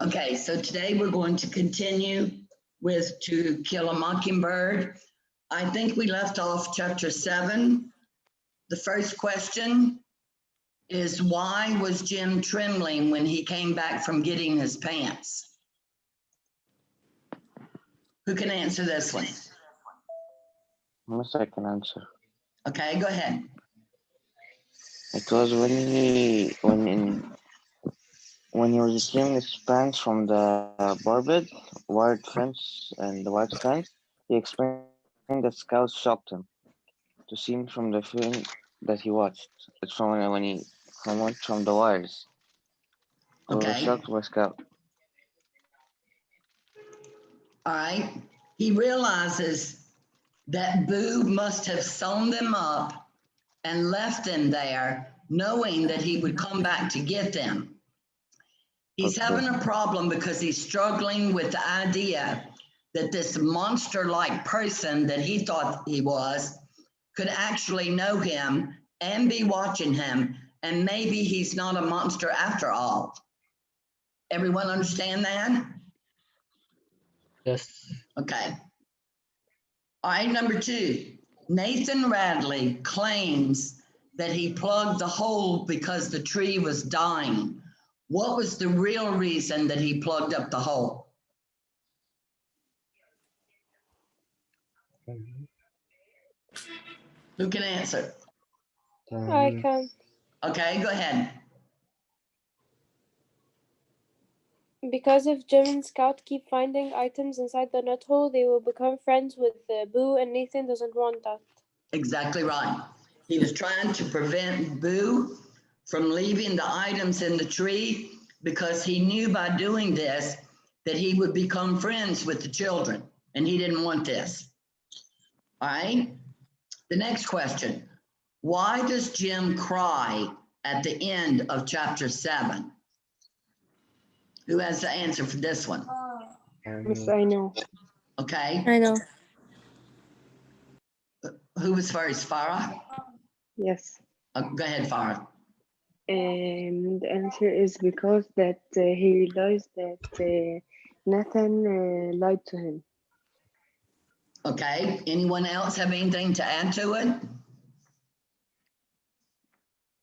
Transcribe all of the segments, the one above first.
Okay, so today we're going to continue with To Kill a Mockingbird. I think we left off chapter 7. The first question is, why was Jim trembling when he came back from getting his pants? Who can answer this one? I can answer. Okay, go ahead. It was when he was retrieving his pants from the barbed wire fence and the white fence. He explained that scouts shocked him to see him from the film that he watched. It's from when he from the wires. They were Okay, shocked by Scout. all right. He realizes that Boo must have sewn them up and left them there, knowing that he would come back to get them. He's Okay. having a problem because he's struggling with the idea that this monster-like person that he thought he was could actually know him and be watching him, and maybe he's not a monster after all. Everyone understand that? Yes. Okay. All right, number 2. Nathan Radley claims that he plugged the hole because the tree was dying. What was the real reason that he plugged up the hole? Who can answer? I can. Okay, go ahead. Because if Jim and Scout keep finding items inside the nut hole, they will become friends with Boo, and Nathan doesn't want that. Exactly right. He was trying to prevent Boo from leaving the items in the tree because he knew by doing this that he would become friends with the children, and he didn't want this. All right. The next question. Why does Jim cry at the end of chapter 7? Who has the answer for this one? Yes, I know. Okay. I know. Who was first? Farah? Yes. Go ahead, Farah. The answer is because that he realized that Nathan lied to him. Okay. Anyone else have anything to add to it?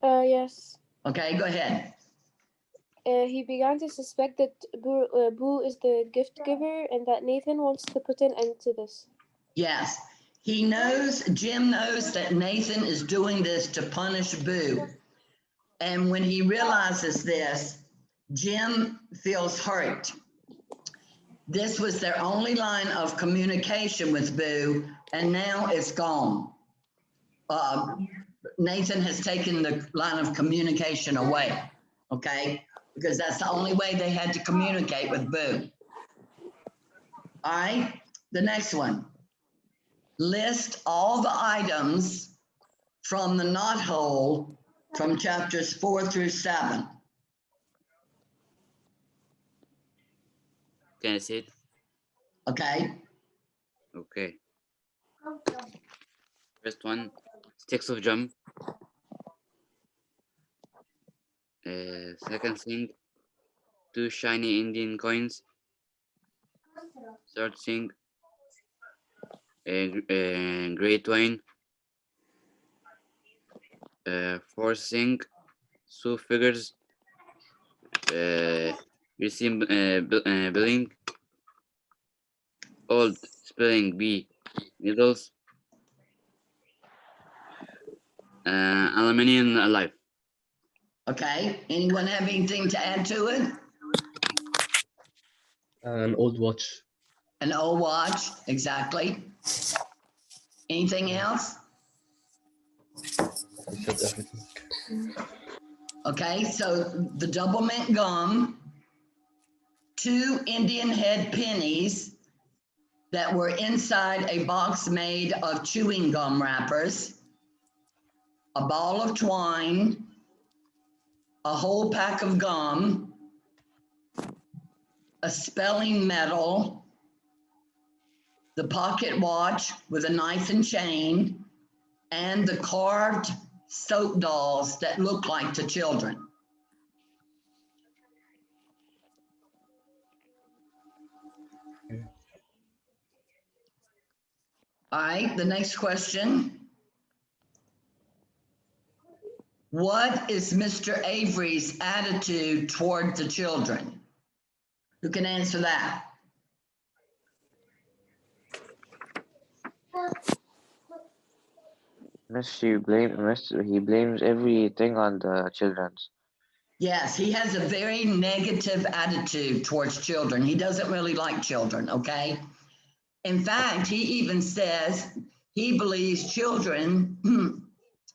Yes. Okay, go ahead. He began to suspect that Boo is the gift giver and that Nathan wants to put an end to this. Yes. Jim knows that Nathan is doing this to punish Boo. And when he realizes this, Jim feels hurt. This was their only line of communication with Boo, and now it's gone. Nathan has taken the line of communication away, okay? Because that's the only way they had to communicate with Boo. All right, the next one. List all the items from the knot hole from chapters 4 through 7. Can I see it? Okay. Okay. First one, sticks of jam. Second thing, 2 shiny Indian coins. Third thing, great wine. Fourth thing, 2 figures. Billing. Old spelling bee needles. Aluminium alive. Okay. Anyone have anything to add to it? An old watch. An old watch, exactly. Anything else? I said everything. Okay, so the double mint gum, 2 Indian head pennies that were inside a box made of chewing gum wrappers, a ball of twine, a whole pack of gum, a spelling medal, the pocket watch with a knife and chain, and the carved soap dolls that look like the children? All right, the next question. What is Mr. Avery's attitude toward the children? Who can answer that? He blames everything on the children. Yes, he has a very negative attitude towards children. He doesn't really like children, okay? In fact, he even says he believes children,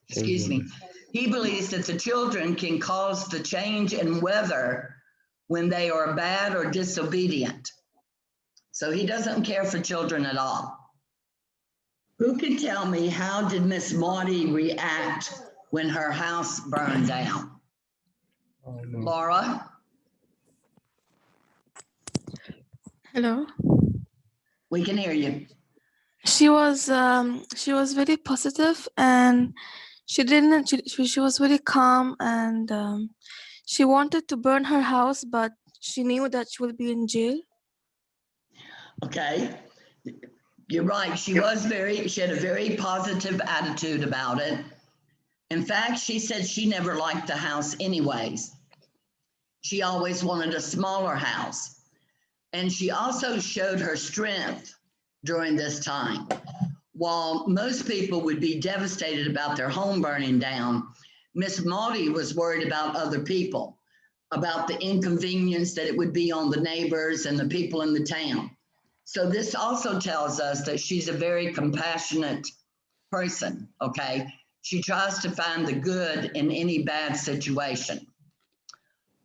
excuse me, he believes that the children can cause the change in weather when they are bad or disobedient. So he doesn't care for children at all. Who can tell me, how did Miss Maudie react when her house burned down? Oh, no. Laura, Hello. we can hear you. She was very positive, and she was very calm, and she wanted to burn her house, but she knew that she will be in jail. Okay. You're right. She had a very positive attitude about it. In fact, she said she never liked the house anyways. She always wanted a smaller house. And she also showed her strength during this time. While most people would be devastated about their home burning down, Miss Maudie was worried about other people, about the inconvenience that it would be on the neighbors and the people in the town. So this also tells us that she's a very compassionate person, okay? She tries to find the good in any bad situation.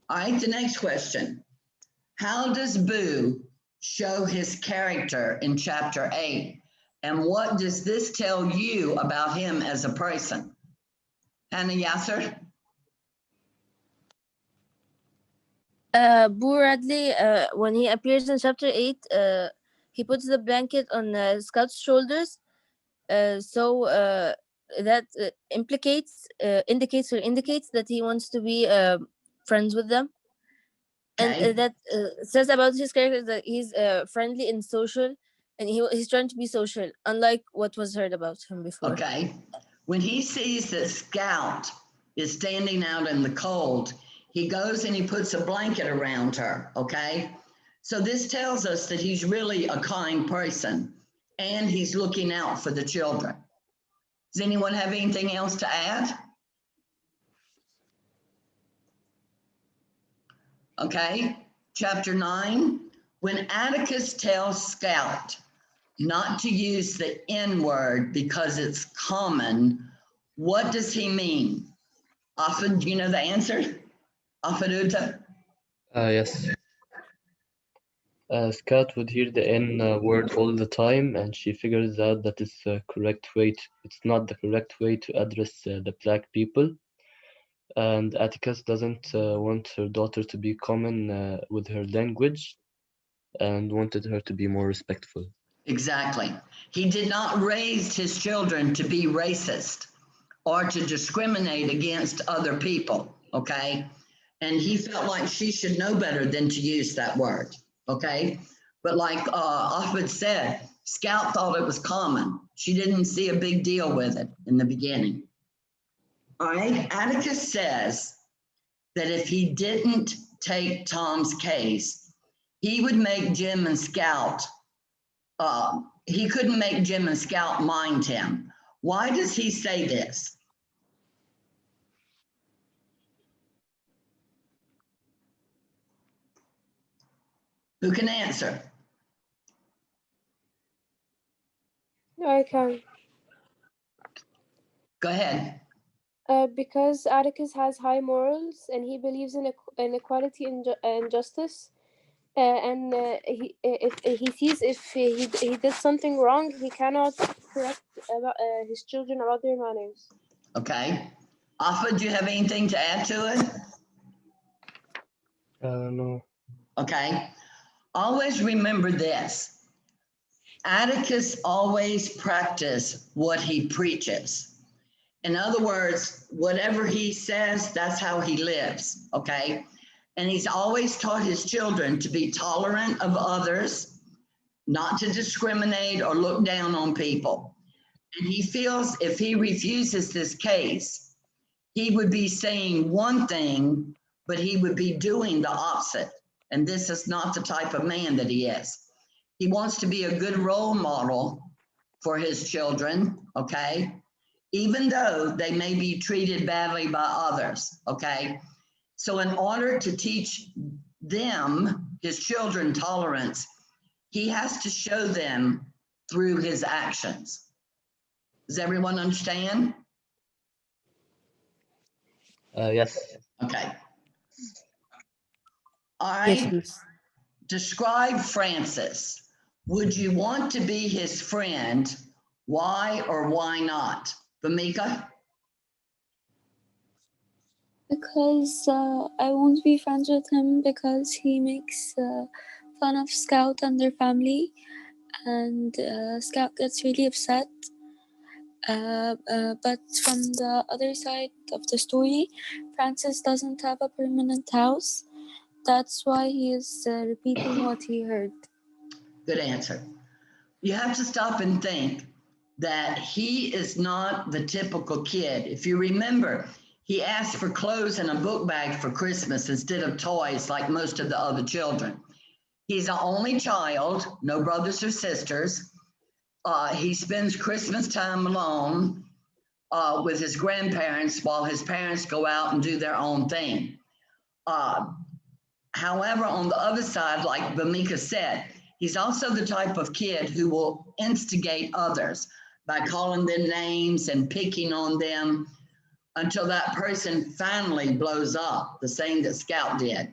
All right, the next question. How does Boo show his character in chapter 8? And what does this tell you about him as a person? Hannah Yasser? Boo Radley, when he appears in chapter 8, he puts the blanket on Scout's shoulders, so that indicates that he wants to be friends with them. Okay. And that says about his character that he's friendly and social, and he's trying to be social, unlike what was heard about him before. Okay. When he sees that Scout is standing out in the cold, he goes and he puts a blanket around her, okay? So this tells us that he's really a kind person and he's looking out for the children. Does anyone have anything else to add? Okay, chapter 9, when Atticus tells Scout not to use the N word because it's common, what does he mean? Often, do you know the answer? Afaduta? Yes. Scout would hear the N word all the time, and she figures out that it's it's not the correct way to address the black people. And Atticus doesn't want her daughter to be common with her language, and wanted her to be more respectful. Exactly. He did not raise his children to be racist or to discriminate against other people, okay? And he felt like she should know better than to use that word, okay? But like Ahmed said, Scout thought it was common. She didn't see a big deal with it in the beginning. All right, Atticus says that if he didn't take Tom's case, he would make Jim and Scout, he couldn't make Jim and Scout mind him. Why does he say this? Who can answer? I can. Go ahead. Because Atticus has high morals and he believes in equality and justice. And if he sees if he did something wrong, he cannot correct about, his children about their manners. Okay. Afa, do you have anything to add to it? No. Okay. Always remember this. Atticus always practiced what he preaches. In other words, whatever he says, that's how he lives, okay? And he's always taught his children to be tolerant of others, not to discriminate or look down on people. And he feels if he refuses this case, he would be saying one thing, but he would be doing the opposite. And this is not the type of man that he is. He wants to be a good role model for his children, okay? Even though they may be treated badly by others, okay? So in order to teach them, his children, tolerance, he has to show them through his actions. Does everyone understand? Yes. Okay. All Yes, right. miss. Describe Francis. Would you want to be his friend? Why or why not? Bamika? Because I won't be friends with him because he makes fun of Scout and their family, and Scout gets really upset. But from the other side of the story, Francis doesn't have a permanent house. That's why he is repeating what he heard. Good answer. You have to stop and think that he is not the typical kid. If you remember, he asked for clothes and a book bag for Christmas instead of toys like most of the other children. He's the only child, no brothers or sisters. He spends Christmas time alone with his grandparents while his parents go out and do their own thing. Uh, However, on the other side, like Bamika said, he's also the type of kid who will instigate others by calling them names and picking on them until that person finally blows up, the same that Scout did.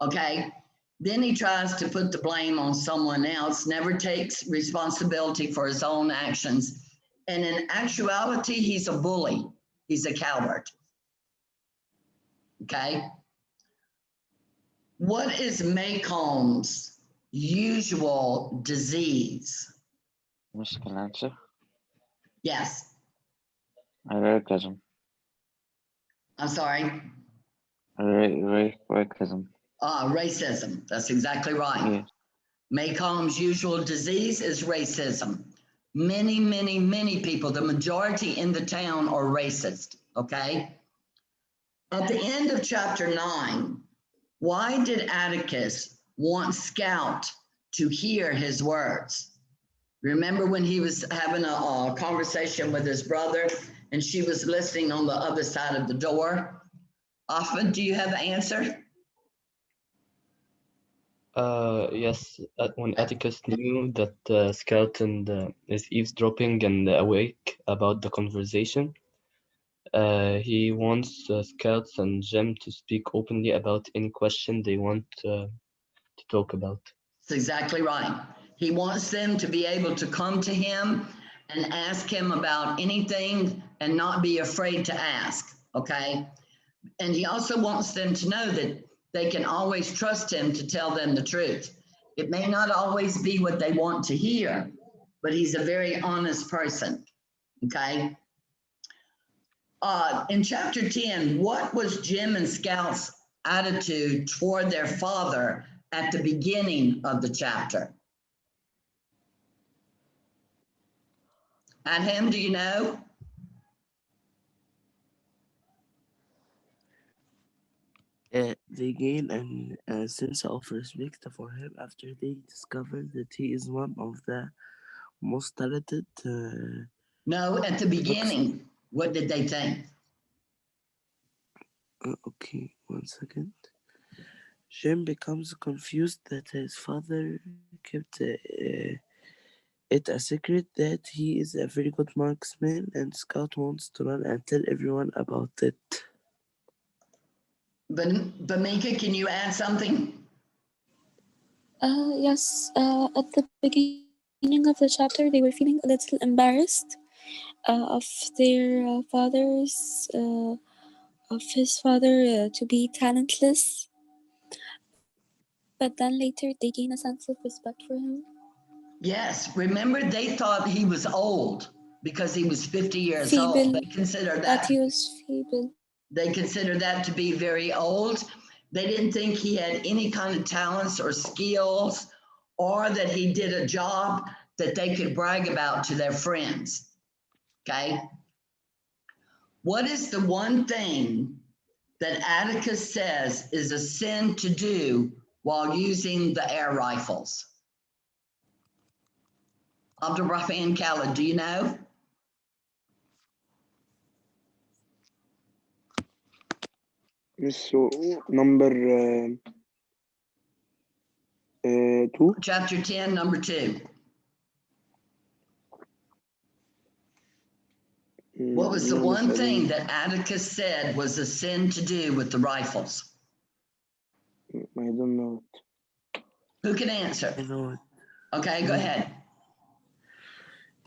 Okay. Then he tries to put the blame on someone else, never takes responsibility for his own actions. And in actuality, he's a bully. He's a coward. Okay. What is Maycomb's usual disease? Miss can answer. Yes, Racism. I'm sorry. Racism. Racism. That's exactly right. Yes. Maycomb's usual disease is racism. Many, many, many people, the majority in the town are racist, okay? At the end of chapter 9, why did Atticus want Scout to hear his words? Remember when he was having a conversation with his brother and she was listening on the other side of the door? Afan, do you have an answer? Yes, when Atticus knew that Scout is eavesdropping and awake about the conversation, he wants Scouts and Jem to speak openly about any question they want to talk about. That's exactly right. He wants them to be able to come to him and ask him about anything and not be afraid to ask, okay? And he also wants them to know that they can always trust him to tell them the truth. It may not always be what they want to hear, but he's a very honest person, okay? In chapter 10, what was Jim and Scout's attitude toward their father at the beginning of the chapter? At him, do you know? They gain a sense of respect for him after they discover that he is one of the most talented. No, at the beginning, what did they think? Okay, 1 second. Jim becomes confused that his father kept it a secret that he is a very good marksman, and Scout wants to run and tell everyone about it. Bamika, can you add something? Yes, at the beginning of the chapter, they were feeling a little embarrassed of their of his father to be talentless. But then later they gain a sense of respect for him. Yes, remember they thought he was old because he was 50 years old. Feeble. They consider That he was feeble. They consider that to be very old. They didn't think he had any kind of talents or skills or that he did a job that they could brag about to their friends. Okay. What is the one thing that Atticus says is a sin to do while using the air rifles? Abdurrahman Khalid, do you know? So number 2. Chapter 10, number 2. What was the one thing that Atticus said was a sin to do with the rifles? I don't know. Who can answer? I know it. Okay, go ahead.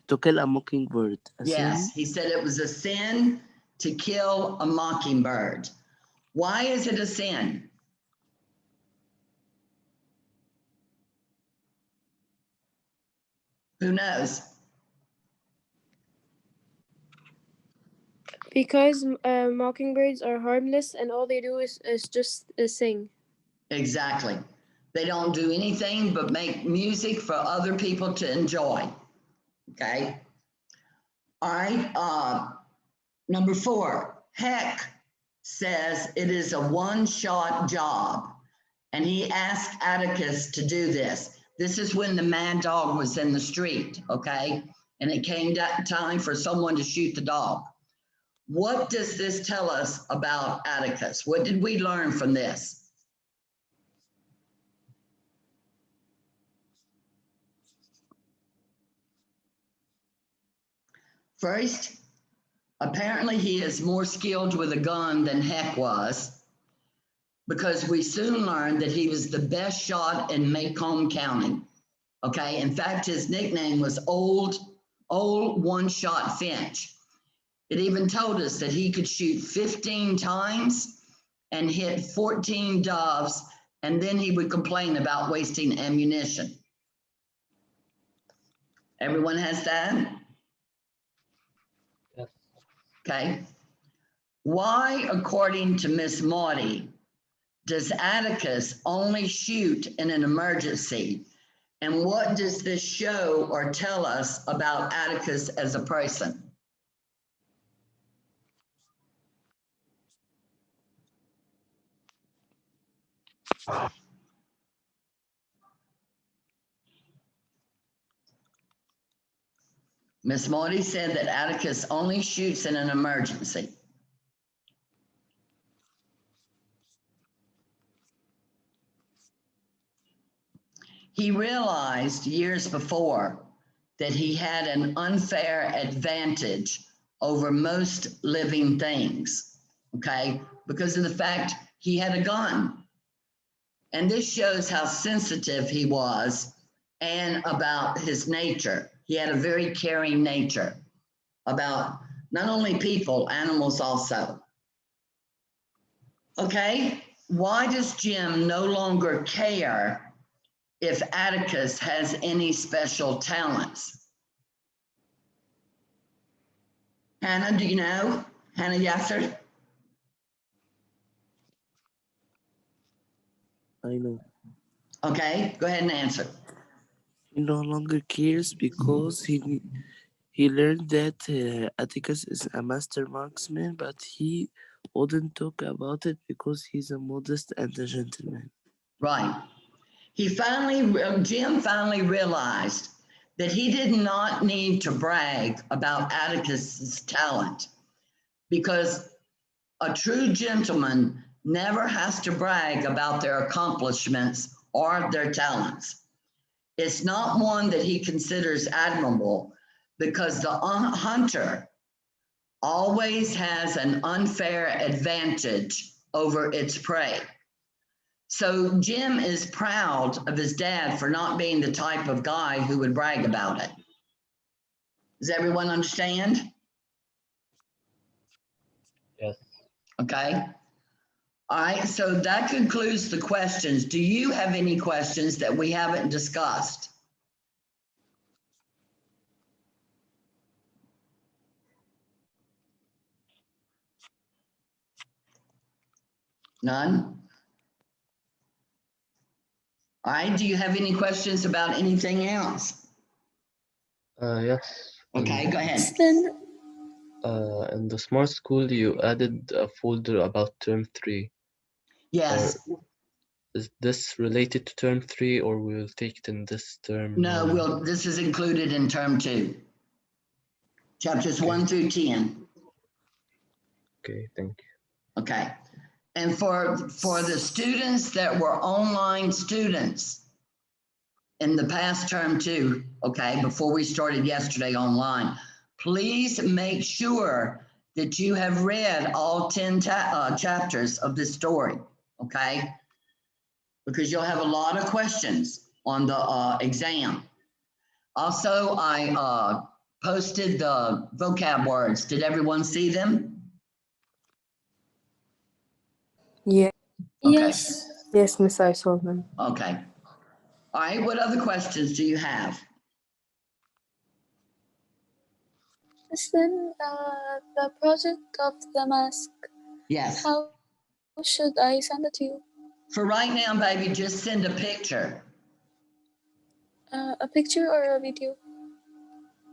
To kill a mockingbird. Yes, he said it was a sin to kill a mockingbird. Why is it a sin? Who knows? Because mockingbirds are harmless and all they do is just sing. Exactly. They don't do anything but make music for other people to enjoy. Okay. All right. Number 4, Heck says it is a one-shot job. And he asked Atticus to do this. This is when the mad dog was in the street, okay? And it came time for someone to shoot the dog. What does this tell us about Atticus? What did we learn from this? First, apparently he is more skilled with a gun than Heck was, because we soon learned that he was the best shot in Macomb County. Okay, in fact, his nickname was Old One-Shot Finch. It even told us that he could shoot 15 times and hit 14 doves, and then he would complain about wasting ammunition. Everyone has that? Yes. Okay. Why, according to Miss Maudie, does Atticus only shoot in an emergency? And what does this show or tell us about Atticus as a person? Miss Maudie said that Atticus only shoots in an emergency. He realized years before that he had an unfair advantage over most living things, okay, because of the fact he had a gun. And this shows how sensitive he was and about his nature. He had a very caring nature about not only people, animals also. Okay, why does Jim no longer care if Atticus has any special talents? Hannah, do you know? Hannah Yasser? I know. Okay, go ahead and answer. He no longer cares because he learned that Atticus is a master marksman, but he wouldn't talk about it because he's a modest and a gentleman. Right. Jim finally realized that he did not need to brag about Atticus's talent, because a true gentleman never has to brag about their accomplishments or their talents. It's not one that he considers admirable, because the hunter always has an unfair advantage over its prey. So Jim is proud of his dad for not being the type of guy who would brag about it. Does everyone understand? Yes. Okay. All right, so that concludes the questions. Do you have any questions that we haven't discussed? None? All right, do you have any questions about anything else? Yes. Okay, go ahead. Then In the Smart School, you added a folder about Term 3. Yes, Is this related to Term 3, or we'll take it in this term? no, this is included in term 2. Chapters 1 through 10. Okay, thank you. Okay. And for the students that were online students in the past term 2, okay, before we started yesterday online, please make sure that you have read all 10 chapters of this story, okay? Because you'll have a lot of questions on the exam. Also, I posted the vocab words. Did everyone see them? Yeah. Okay. yes. Yes, Miss, I saw them. Okay. All right, what other questions do you have? Then the project of the mask. Yes. How should I send it to you? For right now, baby, just send a picture. A picture or a video?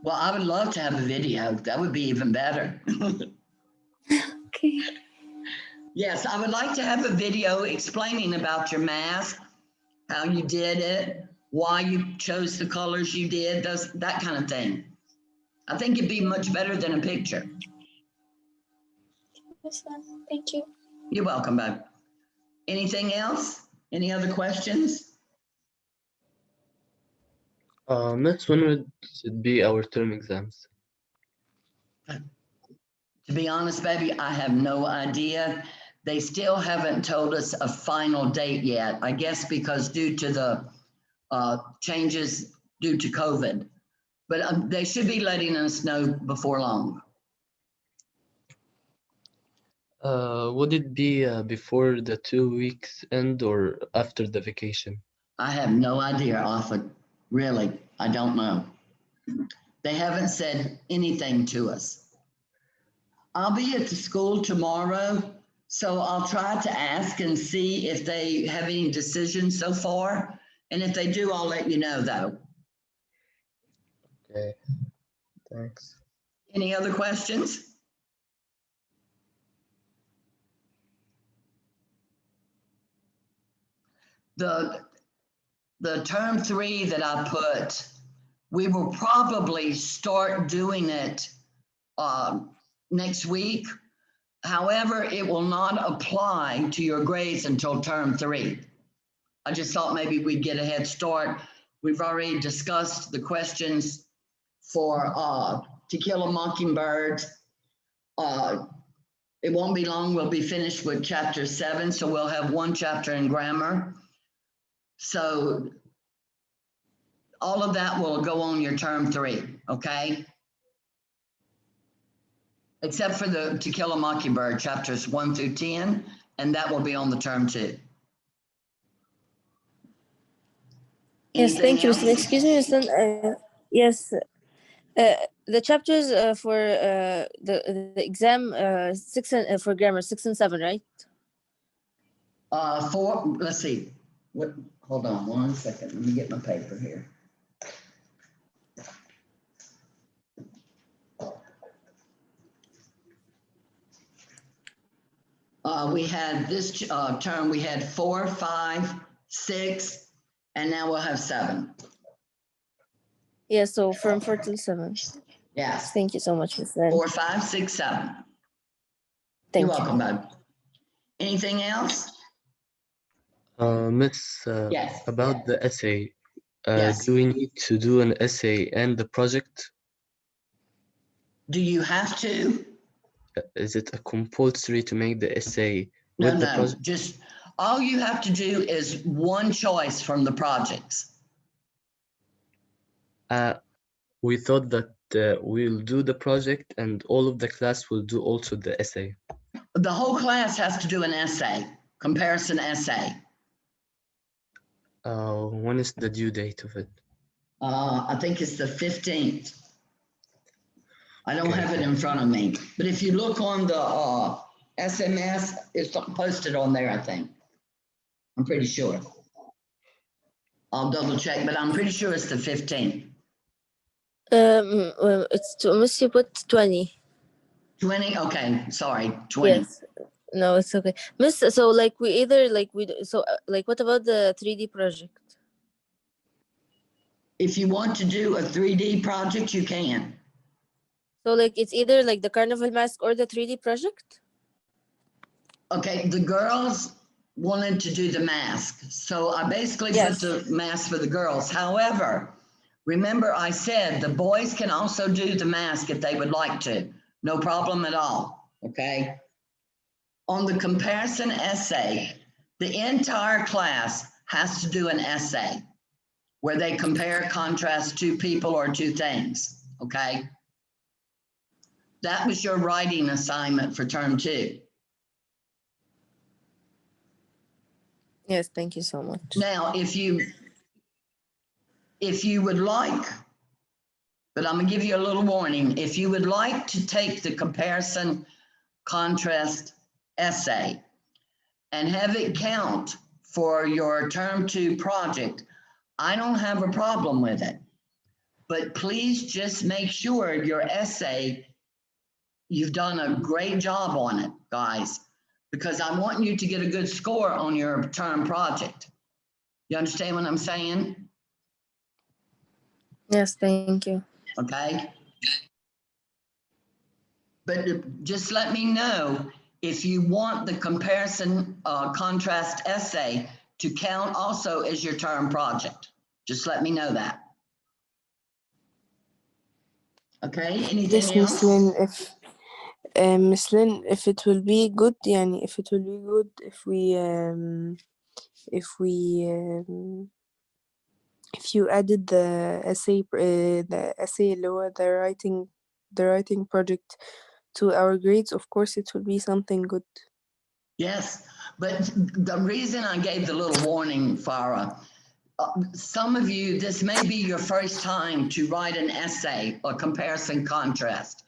Well, I would love to have a video. That would be even better. Okay. Yes, I would like to have a video explaining about your mask, how you did it, why you chose the colors you did, that kind of thing. I think it'd be much better than a picture. Yes, ma'am. Thank you. You're welcome, babe. Anything else? Any other questions? Miss, when would it be our term exams? To be honest, baby, I have no idea. They still haven't told us a final date yet, I guess because due to the changes due to COVID. But they should be letting us know before long. Would it be before the 2 weeks end or after the vacation? I have no idea, Arthur. Really, I don't know. They haven't said anything to us. I'll be at the school tomorrow, so I'll try to ask and see if they have any decisions so far. And if they do, I'll let you know, though. Okay, thanks. Any other questions? The term 3 that I put, we will probably start doing it next week. However, it will not apply to your grades until term 3. I just thought maybe we'd get a head start. We've already discussed the questions for To Kill a Mockingbird. It won't be long, we'll be finished with chapter 7, so we'll have 1 chapter in grammar. So all of that will go on your term 3, okay? Except for the To Kill a Mockingbird, chapters 1 through 10, and that will be on the term 2. Yes, thank you, Anything Mr. else? Excuse me, Mr. Yes, the chapters for the exam 6 and for grammar 6 and 7, right? 4, let's see. Hold on 1 second. Let me get my paper here. We had this term, we had 4, 5, 6, and now we'll have 7. Yeah, so from 4 till 7. Yes, Thank you so much, Mr. 4, 5, 6, 7. Thank You're you. welcome, bud. Anything else? Miss, Yes. about the essay, Yes. do we need to do an essay and the project? Do you have to? Is it a compulsory to make the essay No, with the no, project? just all you have to do is one choice from the projects. We thought that we'll do the project and all of the class will do also the essay. The whole class has to do an essay. comparison essay. When is the due date of it? I think it's the 15th. I don't Okay. have it in front of me, but if you look on the SMS, it's posted on there, I think. I'm pretty sure. I'll double check, but I'm pretty sure it's the 15th. Well, it's to Miss, you put 20. 20? Okay, sorry, 20. Yes. No, it's okay. Miss, so like we either like we so like what about the 3D project? If you want to do a 3D project, you can. So like it's either like the carnival mask or the 3D project? Okay, the girls wanted to do the mask. So I basically Yes. put the mask for the girls. However, remember I said the boys can also do the mask if they would like to. No problem at all, okay? On the comparison essay, the entire class has to do an essay where they compare, contrast two people or two things, okay? That was your writing assignment for term 2. Yes, thank you so much. Now, if you would like, but I'm gonna give you a little warning, if you would like to take the comparison contrast essay and have it count for your term 2 project, I don't have a problem with it. But please just make sure your essay, you've done a great job on it, guys, because I want you to get a good score on your term project. You understand what I'm saying? Yes, thank you. Okay. But just let me know if you want the comparison contrast essay to count also as your term project. Just let me know that. Okay, anything Yes, Miss else? Lynn, Miss Lynn, if it will be good, يعني if it will be good if you added the essay اللي هو the writing project to our grades, of course it will be something good. Yes, but the reason I gave the little warning, Farah, some of you, this may be your first time to write an essay or comparison contrast.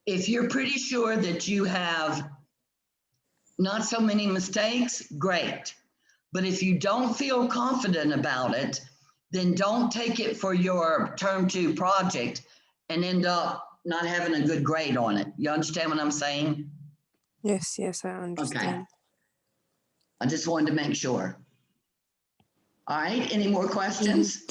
If you're pretty sure that you have not so many mistakes, great. But if you don't feel confident about it, then don't take it for your term 2 project and end up not having a good grade on it. You understand what I'm saying? Yes, I understand. Okay. I just wanted to make sure. All right, any more questions?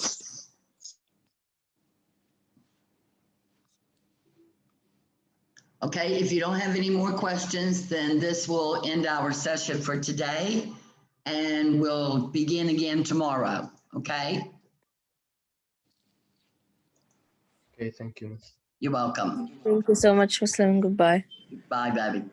Okay, if you don't have any more questions, then this will end our session for today and we'll begin again tomorrow, okay? Okay, thank you, Miss. You're welcome. Thank you so much, Muslim. Goodbye. Bye, baby.